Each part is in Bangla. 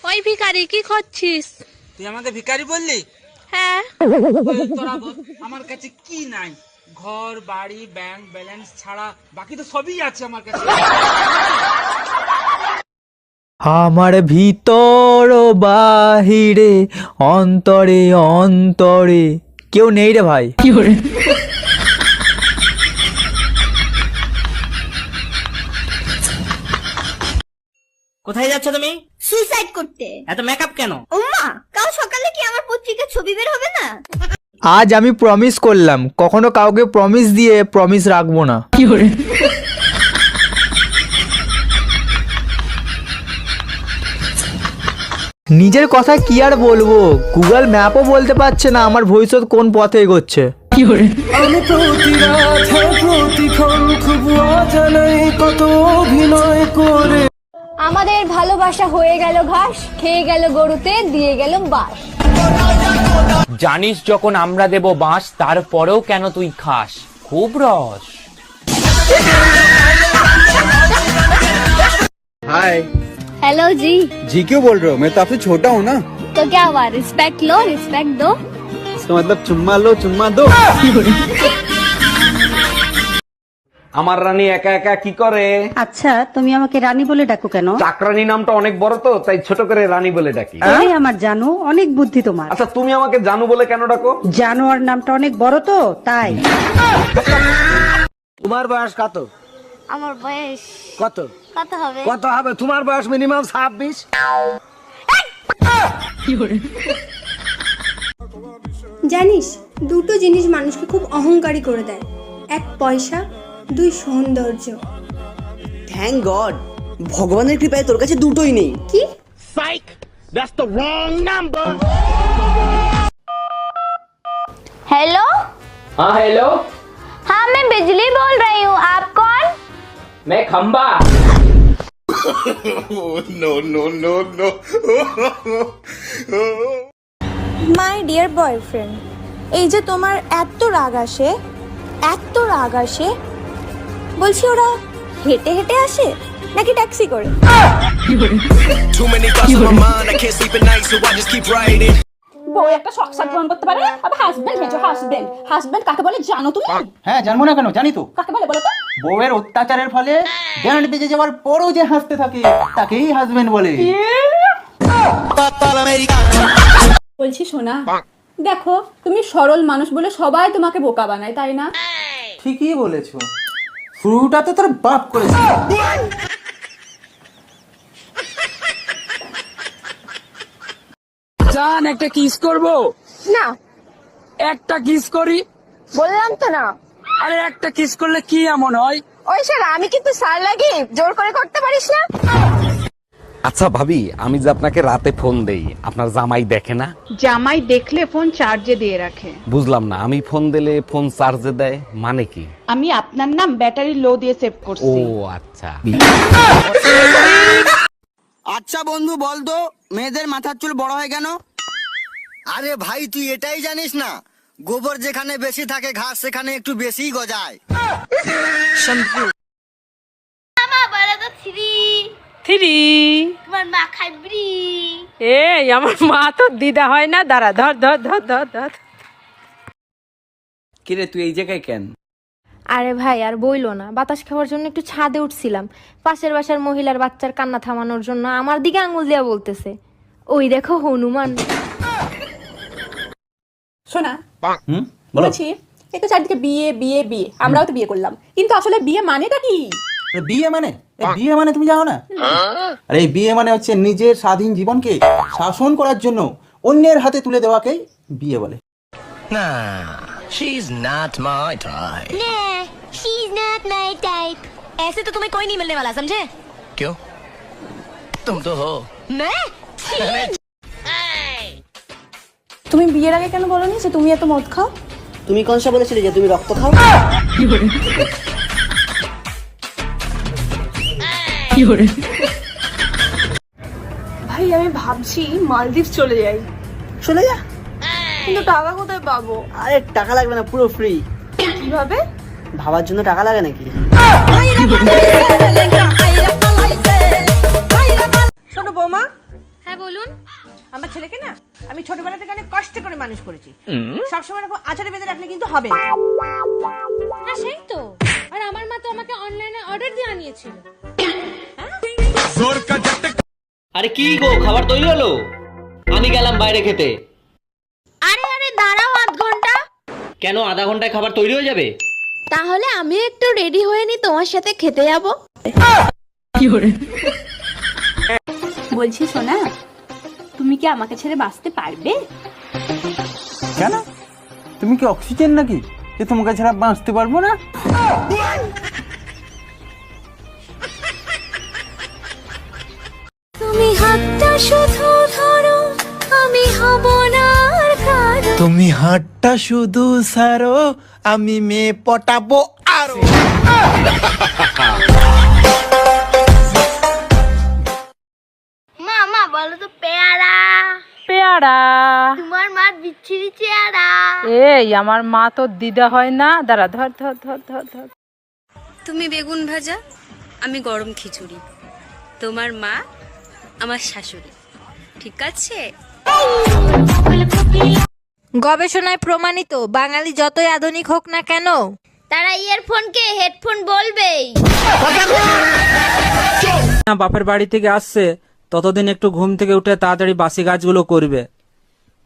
ওই ভিখারি কি করছিস? তুই আমাকে ভিখারি বললি? হ্যাঁ। তোরা বল, আমার কাছে কি নাই? ঘর বাড়ি ব্যাংক ব্যালেন্স ছাড়া বাকি তো সবই আছে আমার কাছে। আমার ভিতর বাহিরে অন্তরে অন্তরে কেউ নেই রে ভাই। কোথায় যাচ্ছ তুমি? সুইসাইড করতে। এত মেকআপ কেন? ওমা, কাল সকালে কি আমার পত্রিকার ছবি বের হবে না? আজ আমি প্রমিস করলাম কখনো কাউকে প্রমিস দিয়ে প্রমিস রাখবো না। নিজের কথা কি আর বলবো, গুগল ম্যাপও বলতে পারছে না আমার ভবিষ্যৎ কোন পথে এগোচ্ছে। আমি প্রতি রাত প্রতিক্ষণ খুব অজানাই কত অভিনয় করে। আমাদের ভালোবাসা হয়ে গেল ঘাস, খেয়ে গেল গরুতে, দিয়ে গেল বাস। জানিস যখন আমরা দেব বাঁশ তারপরেও কেন তুই খাস? খুব রস। हाय हेलो जी। जी क्यों बोल रहे हो? मैं तो आपसे छोटा हूँ ना। तो क्या हुआ, रिस्पेक्ट लो, रिस्पेक्ट दो। इसका मतलब चुम्मा लो चुम्मा दो। আমার রানী একা একা কি করে? আচ্ছা, তুমি আমাকে রানী বলে ডাকো কেন? চাকরানী নামটা অনেক বড় তো তাই ছোট করে রানী বলে ডাকি। আরে আমার জানো, অনেক বুদ্ধি তোমার। আচ্ছা তুমি আমাকে জানু বলে কেন ডাকো? জানোয়ার নামটা অনেক বড় তো তাই। তোমার বয়স কত? আমার বয়স কত? কত হবে? কত হবে? তোমার বয়স মিনিমাম 26। জানিস, দুটো জিনিস মানুষকে খুব অহংকারী করে দেয়, এক পয়সা, দুই সৌন্দর্য। থ্যাংক গড, ভগবানের কৃপায় তোর কাছে দুটোই নেই। কি? हेलो। हाँ हेलो, हाँ मैं बिजली बोल रही हूँ, आप कौन? मैं खंबा। মাই ডিয়ার বয়ফ্রেন্ড, এই যে তোমার এত রাগ আসে, বলছি ওরা হেঁটে হেঁটে আসে নাকি ট্যাক্সি করে? বউ একটা সংসার পূরণ করতে পারে না, আবার হাজবেন্ড মেজো হাজবেন্ড। হাজবেন্ড কাকে বলে জানো তুমি? হ্যাঁ জানবো না কেন, জানি তো। কাকে বলে বলো তো? বউয়ের অত্যাচারের ফলে ব্যান্ড বেজে যাওয়ার পরও যে হাসতে থাকে তাকেই হাজবেন্ড বলে। বলছি শোনা, দেখো তুমি সরল মানুষ বলে সবাই তোমাকে বোকা বানায়, তাই না? ঠিকই বলেছো, শুরুটা তো তোর বাপ করেছে। জান একটা কিস করবো? না, একটা কিস করি। বললাম তো না। আরে একটা কিস করলে কি এমন হয়? ওই শালা, আমি কিন্তু সার লাগি, জোর করে করতে পারিস না। আচ্ছা ভাবি, আমি যে আপনাকে রাতে ফোন দেই আপনার জামাই দেখে না? জামাই দেখলে ফোন চার্জে দিয়ে রাখে। বুঝলাম না, আমি ফোন দিলে ফোন চার্জে দেয় মানে কি? আমি আপনার নাম ব্যাটারি লো দিয়ে সেভ ও করছি। আচ্ছা। আচ্ছা বন্ধু বলতো, মেয়েদের মাথার চুল বড় হয় কেন? আরে ভাই তুই এটাই জানিস না, গোবর যেখানে বেশি থাকে ঘাস সেখানে একটু বেশিই গজায়। মামা বলো তো থ্রি। থ্রি। তোমার মা খাইবরি। এই আমার মা তো দিদা হয় না, দাঁড়া, ধর ধর ধর ধর ধর। কিরে তুই এই জায়গায় কেন? আরে ভাই আর বইলো না, বাতাস খাওয়ার জন্য একটু ছাদে উঠছিলাম, পাশের বাসার মহিলার বাচ্চার কান্না থামানোর জন্য আমার দিকে আঙুল দিয়া বলতেছে, ওই দেখো হনুমান। শোনা, বলছি এই তো চারদিকে বিয়ে বিয়ে বিয়ে, আমরাও তো বিয়ে করলাম, কিন্তু আসলে বিয়ে মানেটা কি? বিয়ে মানে, বিয়ে মানে তুমি জানো না? আরে এই বিয়ে মানে হচ্ছে নিজের স্বাধীন জীবনকে শাসন করার জন্য অন্যের হাতে তুলে দেওয়াকেই বিয়ে বলে। না, she is not my type. She is not my type. ऐसे तो तुम्हें कोई नहीं मिलने वाला, समझे? क्यों? तुम तो हो। मैं? তুমি বিয়ের আগে কেন বলোনি যে তুমি এত মদ খাও? তুমি কোন সা বলেছিলে যে তুমি রক্ত খাও? ভাই আমি ভাবছি মালদ্বীপ চলে যাই। চলে যা, কিন্তু টাকা কোথায় পাবো? আরে টাকা লাগবে না, পুরো ফ্রি। কিভাবে? ভাবার জন্য টাকা লাগে নাকি? শোনো বৌমা, হ্যাঁ বলুন। আমার ছেলেকে না আমি ছোটবেলা থেকে অনেক কষ্ট করে মানুষ করেছি, সবসময় এরকম আচারে বেঁধে রাখলে কিন্তু হবে না। হ্যাঁ সেই তো, আর আমার মা তো আমাকে অনলাইনে অর্ডার দিয়ে আনিয়েছিল। আরে কি গো, খাবার তৈরি হলো? আমি গেলাম বাইরে খেতে। আরে আরে দাঁড়াও আধ ঘন্টা। কেন, আধা ঘন্টায় খাবার তৈরি হয়ে যাবে? তাহলে আমি একটু রেডি হয়ে নি, তোমার সাথে খেতে যাব। বলছি সোনা, তুমি কি আমাকে ছেড়ে বাঁচতে পারবে? কেন, তুমি কি অক্সিজেন নাকি যে তোমাকে ছাড়া বাঁচতে পারবো না? তুমি হাতটা শুধু ধরো, আমি হব না আর কারো। তুমি হাতটা শুধু সারো, আমি মেয়ে পটাবো আরো। মা মা বলো তো, পেয়ারা পেয়ারা। তোমার মার বিচ্ছিরি চেহারা। এই আমার মা তো দিদা হয় না, দাঁড়া, ধর ধর ধর ধর ধর। তুমি বেগুন ভাজা, আমি গরম খিচুড়ি, তোমার মা আমার শাশুড়ি, ঠিক আছে? গবেষণায় প্রমাণিত, বাঙালি যতই আধুনিক হোক না কেন, তারা ইয়ারফোনকে হেডফোন বলবেই। বাপের বাড়ি থেকে আসছে, ততদিন একটু ঘুম থেকে উঠে তাড়াতাড়ি বাসি কাজগুলো করবে।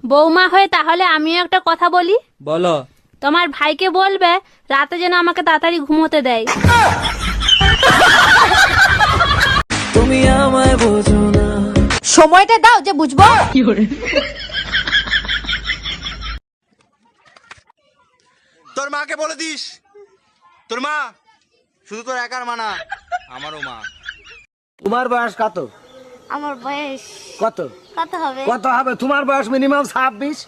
বৌমা হয়ে তাহলে আমিও একটা কথা বলি। বলো। তোমার ভাইকে বলবে রাতে যেন আমাকে তাড়াতাড়ি ঘুমোতে দেয়। তুমি আমায় বোঝো না। সময়টা দাও যে বুঝবো। তোর মাকে বলে দিস, তোর মা শুধু তোর একার মা না, আমারও মা। তোমার বয়স কত? আমার বয়স কত কত হবে? কত হবে? তোমার বয়স মিনিমাম 26।